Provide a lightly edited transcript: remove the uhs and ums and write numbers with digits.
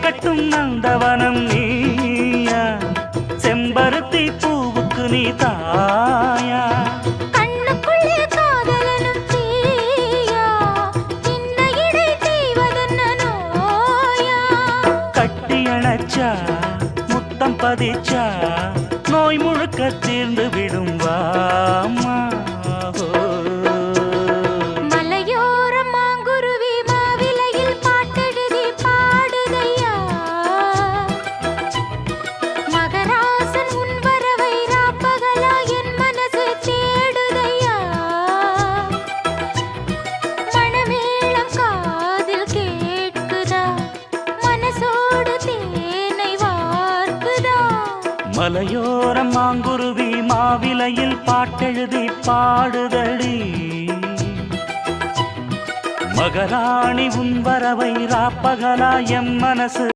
கட்டும் நந்தவனம் நீயா, செம்பருத்தி பூவுக்கு நீ தாயா. கண்ணுக்குள்ளே காதலனும் தீயா, சின்ன இடை தீவதென்ன நோயா. கட்டி அணைச்சா முத்தம் பதிச்சா நோய் முழுக்க தீர்ந்து விடும் வாமா. மலையோரம் மாங்குருவி மாவிலையில் பாட்டெழுதி பாடுதையா, மகராசன் உன் வரவை ராப்பகலா என் மனசு தேடுதையா. மணமேளம் காதில் கேட்குதா, மனசோடு தேனை வார்க்குதா. மலையோரம் மாங்குருவி மாவிலையில் பாட்டெழுதி பாடுதடி, மகராணி உன் வரவை ராப்பகலா எம் மனசு